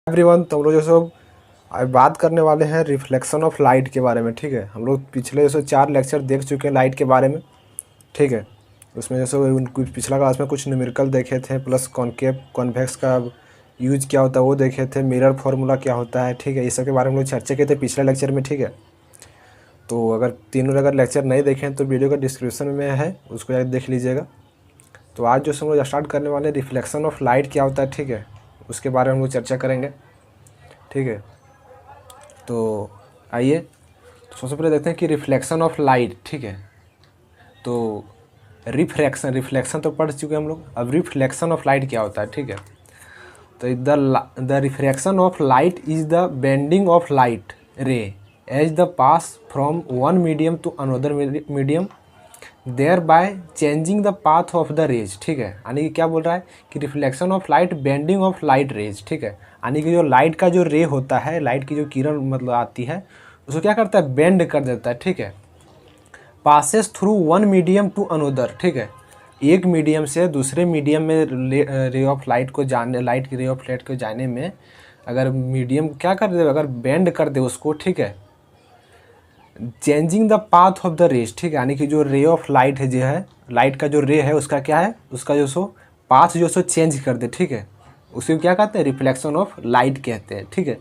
Everyone, तो हम लोग जो सो आज बात करने वाले हैं रिफ्लेक्शन ऑफ लाइट के बारे में। ठीक है, हम लोग पिछले जैसे 4 लेक्चर देख चुके हैं लाइट के बारे में। ठीक है, उसमें जैसे कुछ पिछला क्लास में कुछ न्यूमेरिकल देखे थे, प्लस कॉनकेव कॉन्वेक्स का यूज क्या होता है वो देखे थे, मिरर फार्मूला क्या होता है। ठीक है, ये सब के बारे में हम लोग चर्चा किए थे पिछले लेक्चर में। ठीक है, तो अगर तीनों लेक्चर नहीं देखें तो वीडियो का डिस्क्रिप्शन में है, उसको जाकर देख लीजिएगा। तो आज जो हम लोग स्टार्ट करने वाले रिफ्लेक्शन ऑफ लाइट क्या होता है, ठीक है, उसके बारे में हम लोग चर्चा करेंगे। ठीक है, तो आइए तो सबसे पहले देखते हैं कि रिफ्लेक्शन ऑफ लाइट। ठीक है, तो रिफ्लेक्शन तो पढ़ चुके हैं हम लोग। अब रिफ्लेक्शन ऑफ लाइट क्या होता है। ठीक है, तो the refraction of light is the bending of light ray as the pass from one medium to another medium thereby changing the path of the rays. ठीक है, यानी कि क्या बोल रहा है कि reflection of light bending of light rays. ठीक है, यानी कि जो लाइट का जो रे होता है, लाइट की जो किरण मतलब आती है, उसको क्या करता है, बेंड कर देता है। ठीक है, passes through one medium to another. ठीक है, एक मीडियम से दूसरे मीडियम में रे ऑफ लाइट को जाने, लाइट की रे ऑफ लाइट को जाने में अगर मीडियम क्या कर दे, अगर बेंड कर दे उसको, ठीक है, changing the path of the rays. ठीक है, यानी कि जो रे ऑफ लाइट है, जो है लाइट का जो रे है उसका क्या है, उसका जो सो पाथ जो सो चेंज कर दे। ठीक है, उसे क्या कहते हैं, रिफ्लेक्शन ऑफ लाइट कहते हैं। ठीक है,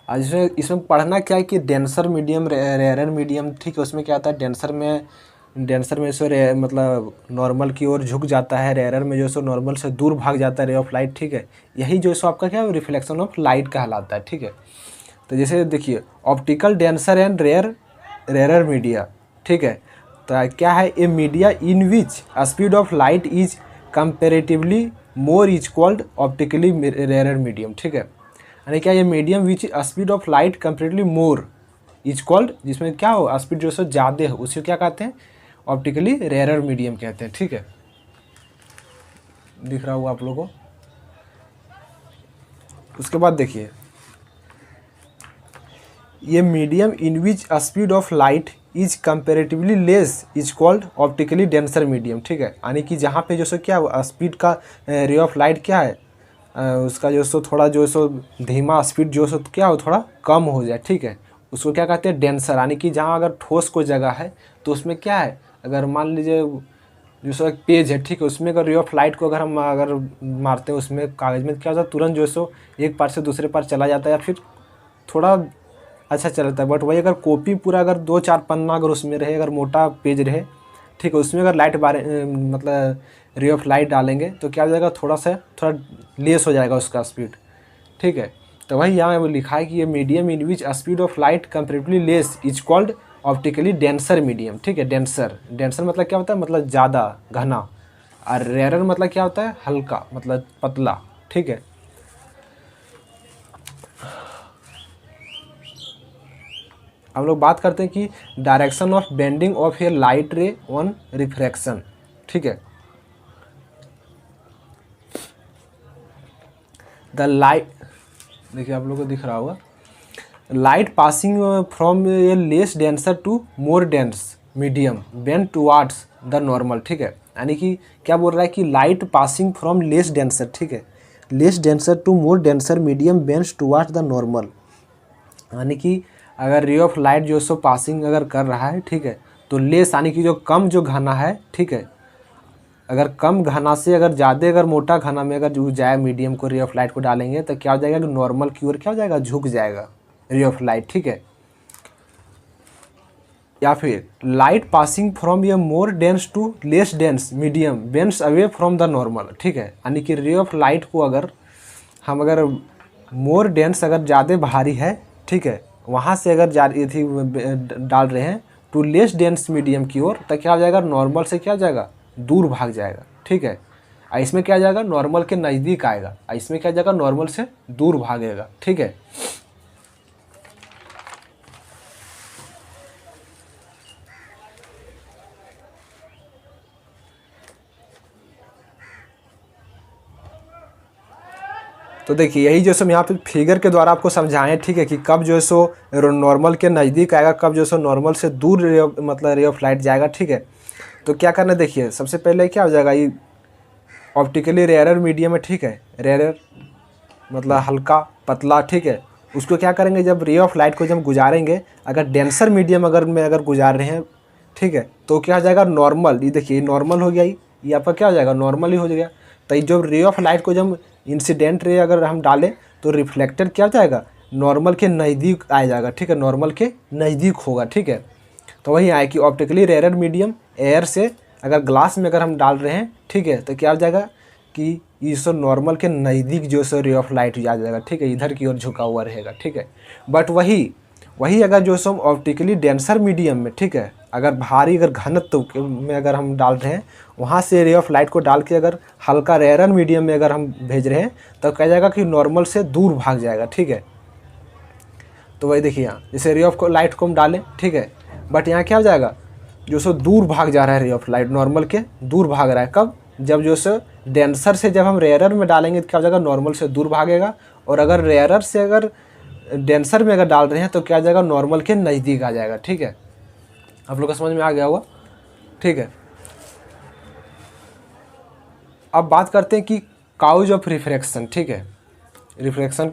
आज इसमें पढ़ना क्या है कि डेंसर मीडियम, रेयर मीडियम। ठीक है, उसमें क्या आता है, डेंसर में से मतलब नॉर्मल की ओर झुक जाता है, रेयर में जो सो नॉर्मल से दूर भाग जाता है रे ऑफ लाइट। ठीक है, यही जो सो आपका क्या है, रिफ्लेक्शन ऑफ लाइट कहलाता है। ठीक है, तो जैसे देखिए optical denser and rare media. ठीक है, तो क्या है, a media in which speed of light is comparatively more is called optically rare medium. ठीक है, यानी क्या, ये medium which speed of light comparatively more is called, जिसमें क्या हो स्पीड जो सो ज़्यादा हो, उसे क्या कहते हैं, ऑप्टिकली रेयर मीडियम कहते हैं। ठीक है, दिख रहा होगा आप लोगों को। उसके बाद देखिए, ये medium in which speed of light is comparatively less is called optically denser medium. ठीक है, यानी कि जहाँ पे जो सो क्या स्पीड का रे ऑफ लाइट क्या है, उसका जो सो थोड़ा जो सो धीमा स्पीड जो सो क्या हो, थोड़ा कम हो जाए। ठीक है, उसको क्या कहते हैं, डेंसर। यानी कि जहाँ अगर ठोस कोई जगह है तो उसमें क्या है, अगर मान लीजिए जो सो एक पेज है, ठीक है, उसमें अगर रे ऑफ लाइट को अगर हम अगर मारते हैं उसमें कागज़ में, क्या होता है, तुरंत जो सो एक पार से दूसरे पार चला जाता है, या फिर थोड़ा अच्छा चलता है। बट वही अगर कॉपी पूरा अगर 2-4 पन्ना अगर उसमें रहे, अगर मोटा पेज रहे, ठीक है, उसमें अगर लाइट बारे मतलब रे ऑफ लाइट डालेंगे तो क्या हो जाएगा, थोड़ा लेस हो जाएगा उसका स्पीड। ठीक है, तो वही यहाँ वो लिखा है कि ये medium in which speed of light comparatively less is called optically denser medium. ठीक है, डेंसर मतलब क्या होता है, मतलब ज़्यादा घना, और रेयर मतलब क्या होता है, हल्का मतलब पतला। ठीक है, हम लोग बात करते हैं कि direction of bending of A light रे ऑन रिफ्रैक्शन। ठीक है, द लाइट, देखिए आप लोगों को दिख रहा होगा, light passing from a less denser to more dense medium bend towards the normal. ठीक है, यानी कि क्या बोल रहा है कि light passing from less denser, ठीक है, less denser to more denser medium bends towards the normal. यानी कि अगर रे ऑफ लाइट जो सो पासिंग अगर कर रहा है, ठीक है, तो लेस यानी कि जो कम जो घना है, ठीक है, अगर कम घना से अगर ज़्यादा अगर मोटा घना में अगर जो जाए मीडियम को रे ऑफ लाइट को डालेंगे तो क्या हो जाएगा कि नॉर्मल की ओर क्या हो जाएगा, झुक जाएगा रे ऑफ लाइट। ठीक है, या फिर light passing from a more dense to less dense medium bends away from the normal. ठीक है, यानी कि रे ऑफ लाइट को अगर हम अगर मोर डेंस अगर ज़्यादा भारी है, ठीक है, वहाँ से अगर थी डाल रहे हैं टू लेस डेंस मीडियम की ओर, तो क्या हो जाएगा, नॉर्मल से क्या हो जाएगा, दूर भाग जाएगा। ठीक है, इसमें क्या जाएगा, नॉर्मल के नज़दीक आएगा, इसमें क्या जाएगा, नॉर्मल से दूर भागेगा। ठीक है, तो देखिए यही जो सो यहाँ पे फिगर के द्वारा आपको समझाएं। ठीक है, कि कब जो सो नॉर्मल के नज़दीक आएगा, कब जो सो नॉर्मल से दूर मतलब रे ऑफ लाइट जाएगा। ठीक है, तो क्या करना, देखिए सबसे पहले क्या हो जाएगा, ये ऑप्टिकली रेयर मीडियम है। ठीक है, रेयर मतलब हल्का पतला, ठीक है। उसको क्या करेंगे, जब रे ऑफ लाइट को जब गुजारेंगे, अगर डेंसर मीडियम अगर गुजार रहे हैं, ठीक है, तो क्या हो जाएगा नॉर्मल। ये देखिए नॉर्मल हो गया, ये आपका क्या हो जाएगा नॉर्मल ही हो जाएगा। तो ये जो रे ऑफ लाइट को जब इंसिडेंट रे अगर हम डालें तो रिफ्लेक्टेड क्या हो जाएगा नॉर्मल के नज़दीक आ जाएगा, ठीक है, नॉर्मल के नज़दीक होगा, ठीक है। तो वही आए कि ऑप्टिकली रेयर मीडियम एयर से अगर ग्लास में अगर हम डाल रहे हैं, ठीक है, तो क्या हो जाएगा कि इस नॉर्मल के नज़दीक जो सो रे ऑफ लाइट आ जाएगा, ठीक है, इधर की ओर झुका हुआ रहेगा, ठीक है। बट वही अगर जो सो हम ऑप्टिकली डेंसर मीडियम में, ठीक है, अगर भारी अगर घनत्व में अगर हम डाल रहे हैं, वहाँ से रे ऑफ लाइट को डाल के अगर हल्का रेयर मीडियम में अगर हम भेज रहे हैं, तो क्या जाएगा कि नॉर्मल से दूर भाग जाएगा, ठीक है। तो वही देखिए यहाँ जैसे रे ऑफ लाइट को हम डालें, ठीक है, बट यहाँ क्या हो जाएगा जो सो दूर भाग जा रहा है, रे ऑफ लाइट नॉर्मल के दूर भाग रहा है। कब, जब जो सो डेंसर से जब हम रेयरर में डालेंगे तो क्या हो जाएगा नॉर्मल से दूर भागेगा, और अगर रेयरर से अगर डेंसर में अगर डाल रहे हैं तो क्या हो जाएगा नॉर्मल के नज़दीक आ जाएगा, ठीक है। आप लोग को समझ में आ गया होगा, ठीक है। अब बात करते हैं कि काउज ऑफ रिफ्रैक्शन, ठीक है, रिफ्रैक्शन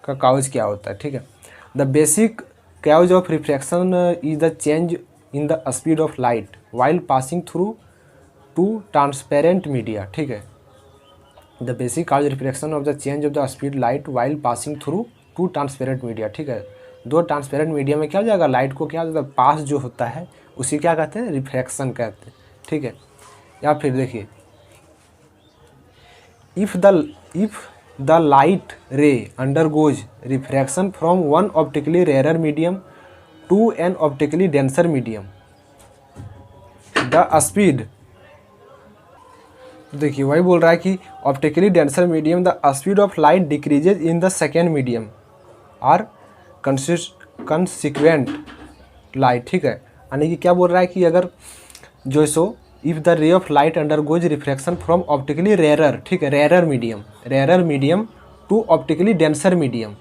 का काउज क्या होता है, ठीक है। The basic cause of refraction is the change in the speed of light while passing through two transparent media, ठीक है। The basic cause refraction of the change of the speed light while passing through two transparent media, ठीक है। दो transparent media में क्या हो जाएगा light को क्या हो जाएगा पास जो होता है उसी क्या कहते हैं रिफ्रैक्शन कहते हैं, ठीक है। या फिर देखिए if the light ray undergoes refraction from one optically rare medium to an optically denser medium, the speed, देखिए वही बोल रहा है कि optically denser medium the speed of light decreases in the second medium are consequent light, ठीक है। यानी कि क्या बोल रहा है कि अगर जो सो if the ray of light undergoes refraction from optically rarer, ठीक है, rarer medium to optically denser medium,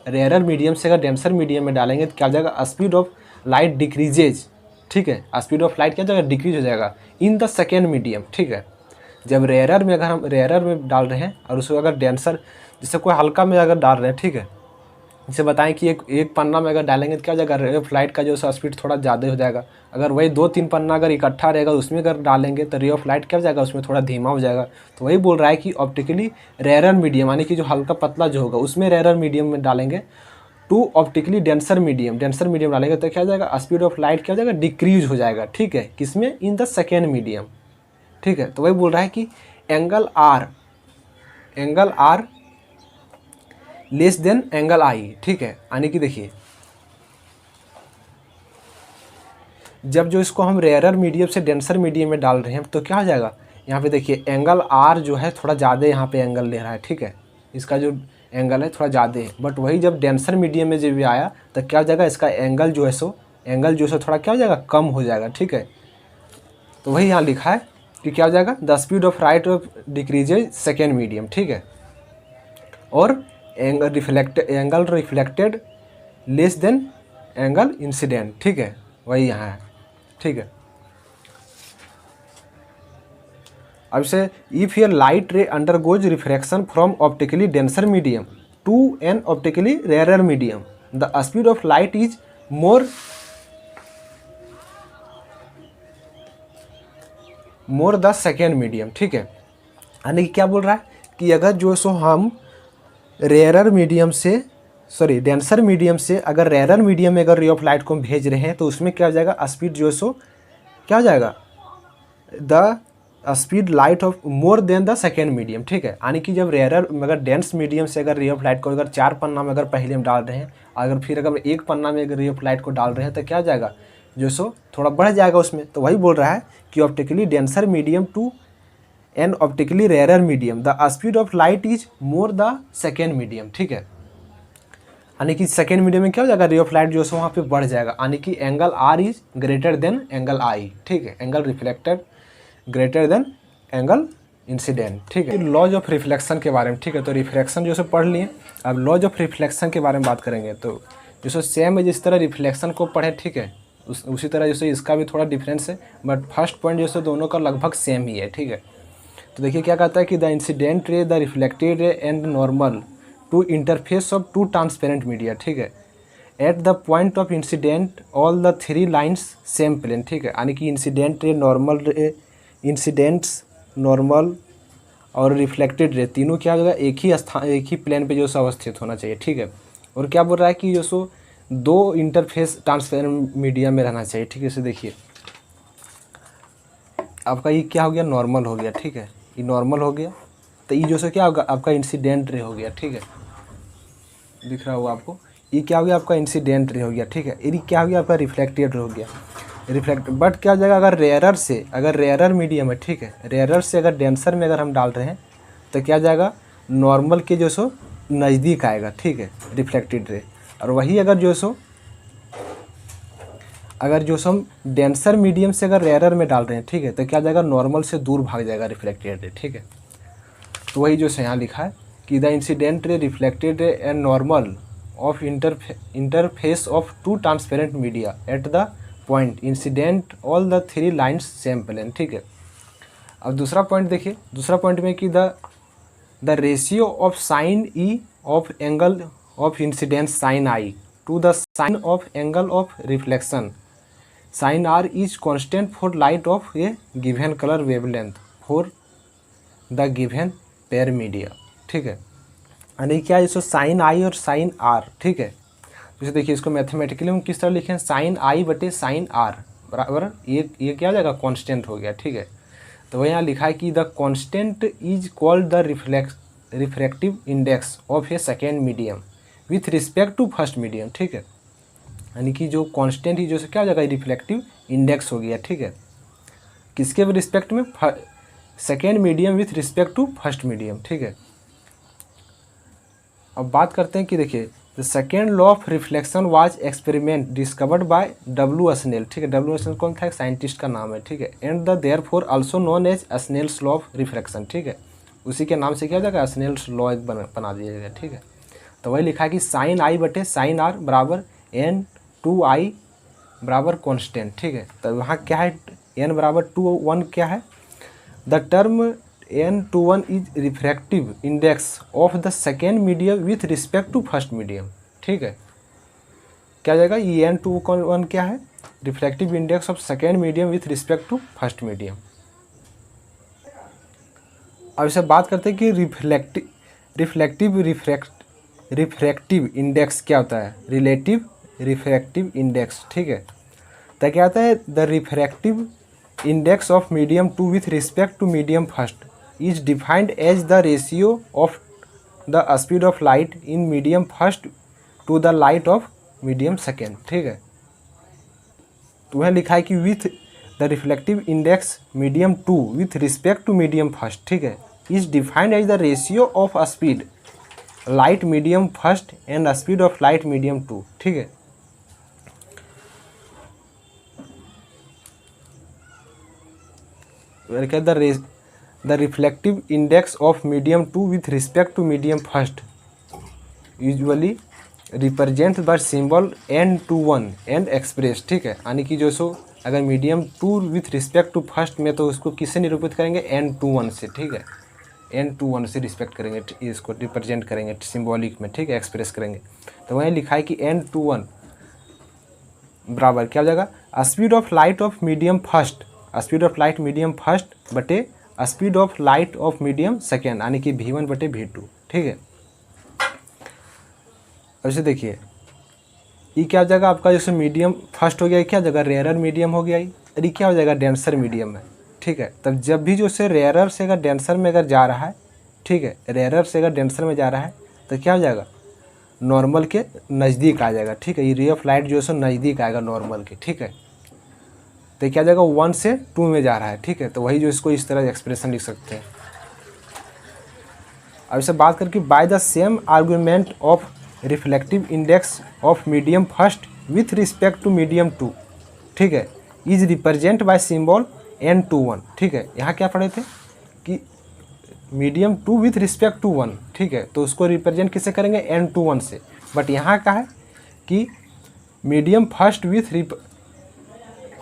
rarer medium से अगर डेंसर मीडियम में डालेंगे तो क्या हो जाएगा स्पीड ऑफ लाइट डिक्रीजेज, ठीक है, स्पीड ऑफ लाइट क्या हो जाएगा डिक्रीज हो जाएगा इन द सेकेंड मीडियम, ठीक है। जब रेयर में अगर हम रेयर में डाल रहे हैं और उसको अगर डेंसर जैसे कोई हल्का में अगर डाल रहे हैं, ठीक है, जैसे बताएं कि एक पन्ना में अगर डालेंगे तो क्या हो जाएगा रे ऑफ लाइट का जो स्पीड थोड़ा ज़्यादा हो जाएगा। अगर वही 2-3 पन्ना अगर इकट्ठा रहेगा उसमें अगर डालेंगे तो रे ऑफ लाइट क्या हो जाएगा उसमें थोड़ा धीमा हो जाएगा। तो वही बोल रहा है कि ऑप्टिकली रेयर मीडियम यानी कि जो हल्का पतला जो होगा उसमें रेयर मीडियम में डालेंगे टू ऑप्टिकली डेंसर मीडियम डालेंगे तो क्या हो जाएगा स्पीड ऑफ लाइट क्या हो जाएगा डिक्रीज हो जाएगा, ठीक है, किसमें इन द सेकेंड मीडियम, ठीक है। तो वही बोल रहा है कि angle r less than angle i, ठीक है। यानी कि देखिए जब जो इसको हम रेयर मीडियम से डेंसर मीडियम में डाल रहे हैं तो क्या हो जाएगा यहाँ पे देखिए एंगल आर जो है थोड़ा ज़्यादा यहाँ पे एंगल ले रहा है, ठीक है, इसका जो एंगल है थोड़ा ज़्यादा है। बट वही जब डेंसर मीडियम में जब भी आया तो क्या हो जाएगा इसका एंगल जो है थोड़ा क्या हो जाएगा कम हो जाएगा, ठीक है। तो वही यहाँ लिखा है कि क्या हो जाएगा the speed of light of decreases second medium, ठीक है, और angle reflected less than angle incident, ठीक है, वही यहाँ है, ठीक है। अब से इफ ये light ray undergoes refraction from optically denser medium to an optically rare medium the speed of light is more the second medium, ठीक है। यानी कि क्या बोल रहा है कि अगर जो सो हम रेयर मीडियम से डेंसर मीडियम से अगर रेयर मीडियम में अगर रे ऑफ लाइट को हम भेज रहे हैं तो उसमें क्या हो जाएगा स्पीड जो सो क्या हो जाएगा the speed light of more than the second medium, ठीक है। यानी कि जब रेयर अगर डेंस मीडियम से अगर रे ऑफ लाइट को अगर 4 पन्ना में अगर पहले हम डाल रहे हैं अगर फिर अगर 1 पन्ना में अगर रे ऑफ लाइट को डाल रहे हैं तो क्या हो जाएगा जो सो थोड़ा बढ़ जाएगा उसमें। तो वही बोल रहा है कि optically denser medium to an optically rare medium the speed of light is more the second medium, ठीक है। यानी कि सेकेंड मीडियम में क्या हो जाएगा रे ऑफ लाइट जो है वहाँ पे बढ़ जाएगा, यानी कि angle r is greater than angle i, ठीक है, angle reflected greater than angle incident, ठीक है। लॉज ऑफ रिफ्लेक्शन के बारे में, ठीक है, तो रिफ्लेक्शन जो सो पढ़ लिए। अब लॉज ऑफ रिफ्लेक्शन के बारे में बात करेंगे तो जो सो सेम है जिस तरह रिफ्लेक्शन को पढ़े, ठीक है, उसी तरह जैसे इसका भी थोड़ा डिफरेंस है, बट फर्स्ट पॉइंट जो सो दोनों का लगभग सेम ही है, ठीक है। तो देखिए क्या कहता है कि the incident ray the reflected ray and normal to interface of two transparent media, ठीक है। At the point of incident all the three lines same plane, ठीक है, यानी कि इंसिडेंट रे, नॉर्मल रे, इंसिडेंट्स नॉर्मल और रिफ्लेक्टेड रे तीनों क्या होगा, एक ही स्थान, एक ही प्लेन पे जो सो अवस्थित होना चाहिए, ठीक है। और क्या बोल रहा है कि जो सो दो इंटरफेस ट्रांसपेरेंट मीडिया में रहना चाहिए, ठीक है। इसे देखिए आपका ये क्या हो गया, नॉर्मल हो गया, ठीक है, ये नॉर्मल हो गया। तो ये जो सो क्या होगा आपका इंसिडेंट रे हो गया, ठीक है, दिख रहा होगा आपको। ये क्या हो गया आपका इंसिडेंट रे हो गया, ठीक है। ये क्या हो गया आपका रिफ्लेक्टेड रे हो गया, रिफ्लेक्ट। बट क्या हो जाएगा अगर रेयरर से, अगर रेयरर मीडियम है, ठीक है, रेयरर से अगर डेंसर में अगर हम डाल रहे हैं तो क्या जाएगा, नॉर्मल के जो सो नज़दीक आएगा, ठीक है, रिफ्लेक्टेड रे। और वही अगर जो सो हम डेंसर मीडियम से अगर रेयरर में डाल रहे हैं, ठीक है, तो क्या जाएगा, नॉर्मल से दूर भाग जाएगा रिफ्लेक्टेड रे, ठीक है। तो वही जो यहाँ लिखा है कि the incident ray, reflected ray and normal of interface of two transparent media at the point incident all the three lines same plane, ठीक है। अब दूसरा पॉइंट देखिए, दूसरा पॉइंट में कि the ratio of sine e of angle of incidence sine i to the sine of angle of reflection sine r is constant for light of a given colour wavelength for the given pair media, ठीक है। यानी क्या है, इसको sign आई और sign are, ठीक है। जैसे देखिए इसको मैथमेटिकली हम किस तरह लिखें, साइन आई बटे साइन आर बराबर ये क्या हो जाएगा, कांस्टेंट हो गया, ठीक है। तो वह यहाँ लिखा है कि the constant is called the refractive index of a second medium with respect to first medium, ठीक है। यानी कि जो कांस्टेंट ही जो क्या हो जाएगा, रिफ्लेक्टिव इंडेक्स हो गया, ठीक है, किसके रिस्पेक्ट में, second medium with respect to first medium, ठीक है। अब बात करते हैं कि देखिए the second law of reflection was experiment discovered by W Snell, ठीक है। डब्ल्यू स्नेल कौन था, एक साइंटिस्ट का नाम है, ठीक है। And the therefore also known as Snell's law of reflection, ठीक है। उसी के नाम से क्या हो जाएगा, स्नेल्स लॉ एक बना दिया जाएगा, ठीक है। तो वही लिखा है कि साइन आई बटे साइन आर बराबर एन टू आई बराबर कॉन्स्टेंट, ठीक है। तो वहाँ क्या है, एन बराबर 2 1 क्या है, the term n21 is refractive index of the second medium with respect to first medium, ठीक है। क्या जाएगा, ये n21 क्या है, refractive index of second medium with respect to first medium. अब इसे बात करते हैं कि रिफ्रैक्टिव इंडेक्स क्या होता है, रिलेटिव रिफ्रैक्टिव इंडेक्स, ठीक है। तो क्या आता है, the refractive index of medium 2 with respect to medium first is defined as the ratio of the speed of light in medium first to the light of medium second, ठीक है। तो वह लिखा है कि with the reflective index medium 2 with respect to medium first, ठीक है, is defined as the ratio of a speed light medium first and a speed of light medium 2, ठीक है। The reflective index of medium 2 with respect to medium first usually represent by symbol n21 and express, ठीक है। यानी कि जो सो अगर medium 2 with respect to first में तो उसको किससे निरूपित करेंगे, n21 से, ठीक है, n21 से रिस्पेक्ट करेंगे, इसको रिप्रेजेंट करेंगे सिम्बॉलिक में, ठीक है, एक्सप्रेस करेंगे। तो वहीं लिखा है कि n21 बराबर क्या हो जाएगा, speed of light of medium first, speed of light medium first बटे speed of light of medium second, यानी कि v1 बटे v2, ठीक है। अब इसे देखिए ये क्या हो जाएगा आपका, जैसे मीडियम फर्स्ट हो गया, क्या जगह रेयरर मीडियम हो गया, ये क्या हो जाएगा, डेंसर मीडियम में, ठीक है। तब जब भी जो से रेयरर से अगर डेंसर में अगर जा रहा है, ठीक है, रेयरर से अगर डेंसर में जा रहा है तो क्या हो जाएगा, नॉर्मल के नज़दीक आ जाएगा, ठीक है। ये रे ऑफ लाइट जो है नज़दीक आएगा नॉर्मल के, ठीक है। तो क्या जाएगा, 1 से 2 में जा रहा है, ठीक है। तो वही जो इसको इस तरह एक्सप्रेशन लिख सकते हैं। अब इसे बात करके by the same argument of reflective index of medium first with respect to medium 2, ठीक है, is represent by symbol n21, ठीक है। यहाँ क्या पढ़े थे कि मीडियम 2 विथ रिस्पेक्ट टू 1, ठीक है, तो उसको रिप्रेजेंट किससे करेंगे, n21 से। बट यहाँ क्या है कि medium first with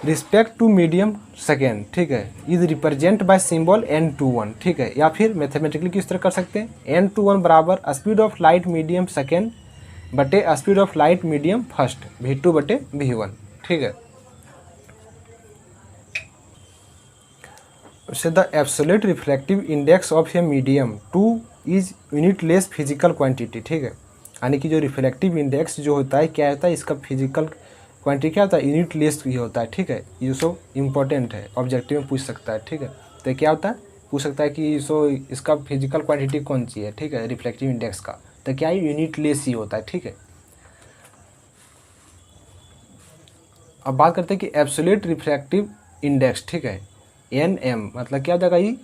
respect to medium second, ठीक है, is represent by symbol n21, ठीक है। या फिर मैथमेटिकली किस तरह कर सकते हैं, n21 बराबर speed of light medium second बटे speed of light medium first v2 बटे v1, ठीक है। उससे the absolute refractive index of a medium 2 is unitless physical quantity, ठीक है। यानी कि जो रिफ्रैक्टिव इंडेक्स जो होता है क्या होता है, इसका फिजिकल क्वांटिटी क्या होता है, यूनिटलेस ही होता है, ठीक है। ये सो इम्पोर्टेंट है, ऑब्जेक्टिव में पूछ सकता है, ठीक है। तो क्या होता है, पूछ सकता है कि सो इसका फिजिकल क्वांटिटी कौन सी है, ठीक है, रिफ्रैक्टिव इंडेक्स का, तो क्या है, यूनिटलेस ही होता है, ठीक है। अब बात करते हैं कि एब्सोल्यूट रिफ्रैक्टिव इंडेक्स, ठीक है, NM मतलब क्या हो जाएगा, ये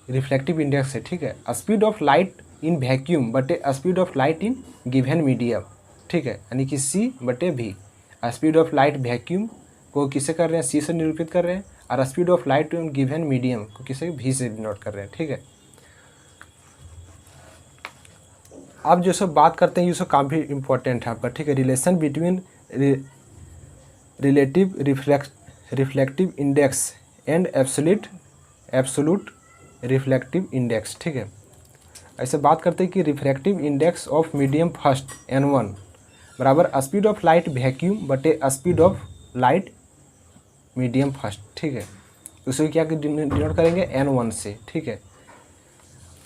रिफ्लेक्टिव इंडेक्स है, ठीक है। Speed of light in vacuum बटे speed of light in given medium, ठीक है, यानी कि C बटे V। Speed of light vacuum को किसे कर रहे हैं, C से निरूपित कर रहे हैं, और speed of light in given medium को किसे, V से डिनोट कर रहे हैं, ठीक है। अब जो सब बात करते हैं ये सब काफ़ी इंपॉर्टेंट है आपका, ठीक है। Relation between relative reflective index and absolute reflective index, ठीक है। ऐसे बात करते हैं कि refractive index of medium first n1 बराबर स्पीड ऑफ लाइट वैक्यूम बटे speed of light medium first, ठीक है। उसे क्या डिनोट करेंगे, n1 से, ठीक है।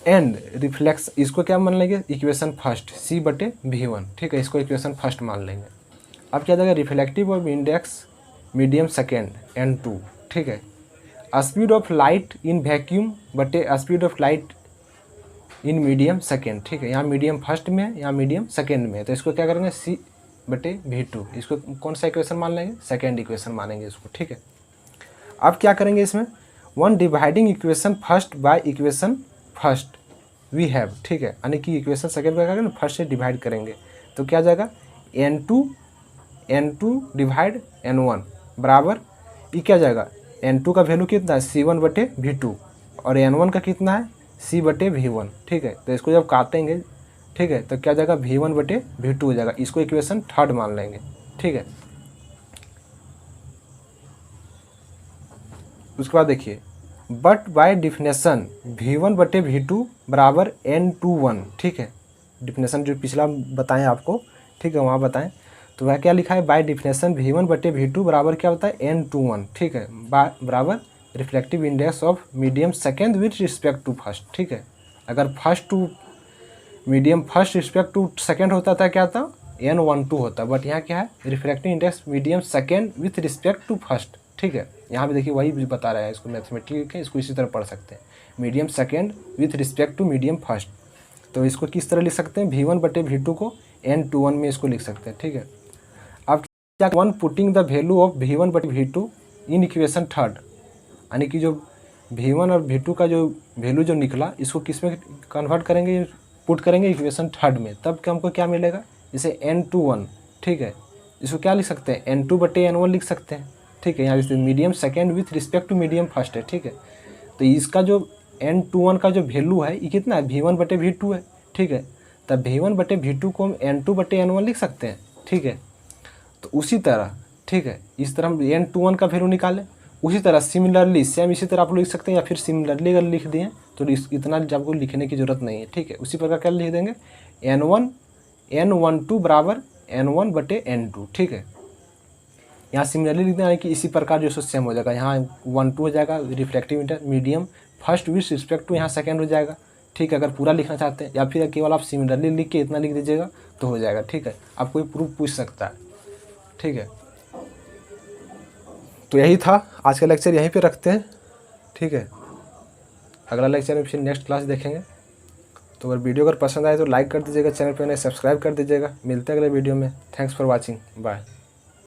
एंड रिफ्लेक्स इसको क्या मान लेंगे, इक्वेशन फर्स्ट C बटे V1, ठीक है, इसको इक्वेशन फर्स्ट मान लेंगे। अब क्या जाएगा, reflective of index medium second n2, ठीक है। Speed of light in vacuum बटे speed of light in medium second, ठीक है। यहाँ मीडियम फर्स्ट में है, यहाँ मीडियम सेकेंड में है, तो इसको क्या करेंगे, C बटे V2, इसको कौन सा इक्वेशन मान लेंगे, सेकेंड इक्वेशन मानेंगे इसको, ठीक है। अब क्या करेंगे इसमें, one dividing equation first by equation first we have, ठीक है, यानी कि इक्वेशन सेकेंड का क्या करेंगे, फर्स्ट से डिवाइड करेंगे, तो क्या जाएगा, n2 डिवाइड n1 बराबर, ये क्या जाएगा, n2 का वैल्यू कितना है, C1 बटे V2, और n1 का कितना है, C बटे V1, ठीक है। तो इसको जब काटेंगे, ठीक है, तो क्या जाएगा, V1 बटे V2 हो जाएगा, इसको इक्वेशन थर्ड मान लेंगे, ठीक है। उसके बाद देखिए, बट बाय डिफिनेशन V1 बटे V2 बराबर n21, ठीक है। डिफिनेशन जो पिछला बताएं आपको, ठीक है, वहाँ बताएं, तो वह क्या लिखा है, बाय डिफिनेशन V1 बटे V2 बराबर क्या होता है, n21, ठीक है, बराबर reflective index of medium second with respect to first, ठीक है। अगर first to medium first respect to second होता था क्या था, n12 होता, बट यहाँ क्या है, reflective index medium second with respect to first, ठीक है। यहाँ पे देखिए वही बता रहा है, इसको मैथमेटिक है, इसको इसी तरह पढ़ सकते हैं, medium second with respect to medium first. तो इसको किस तरह लिख सकते हैं, V1 बटे V2 को n21 में इसको लिख सकते हैं, ठीक है। अब क्या, one putting the value of V1 बटे V2 इन इक्वेशन थर्ड, यानी कि जो V1 और V2 का जो वैल्यू जो निकला, इसको किस में कन्वर्ट करेंगे, पुट करेंगे इक्वेशन थर्ड में, तब क्या हमको क्या मिलेगा, जैसे n21, ठीक है, इसको क्या लिख सकते हैं, n2 बटे n1 लिख सकते हैं, ठीक है। यहाँ जैसे medium second with respect to medium first है, ठीक है। तो इसका जो n21 का जो वैल्यू है ये कितना है, V1 बटे V2 है, ठीक है। तब V1 बटे V2 को हम n2 बटे n1 लिख सकते हैं, ठीक है। तो उसी तरह, ठीक है, इस तरह हम n21 का वैल्यू निकालें, उसी तरह सिमिलरली सेम इसी तरह आप लोग लिख सकते हैं, या फिर सिमिलरली अगर लिख दिए तो इतना आपको लिखने की ज़रूरत नहीं है, ठीक है। उसी प्रकार क्या लिख देंगे, n12 बराबर n1 बटे n2, ठीक है। यहाँ सिमिलरली लिख देना है कि इसी प्रकार जो सेम हो जाएगा, यहाँ 1-2 हो जाएगा, reflective index medium first with respect to यहाँ सेकेंड हो जाएगा, ठीक है। अगर पूरा लिखना चाहते हैं, या फिर केवल आप सिमिलरली लिख के इतना लिख दीजिएगा तो हो जाएगा, ठीक है। आपको ये प्रूफ पूछ सकता है, ठीक है। तो यही था आज का लेक्चर, यहीं पे रखते हैं, ठीक है। अगला लेक्चर में फिर नेक्स्ट क्लास देखेंगे। तो अगर वीडियो अगर पसंद आए तो लाइक कर दीजिएगा, चैनल पे नए सब्सक्राइब कर दीजिएगा। मिलते हैं अगले वीडियो में। Thanks for watching, bye.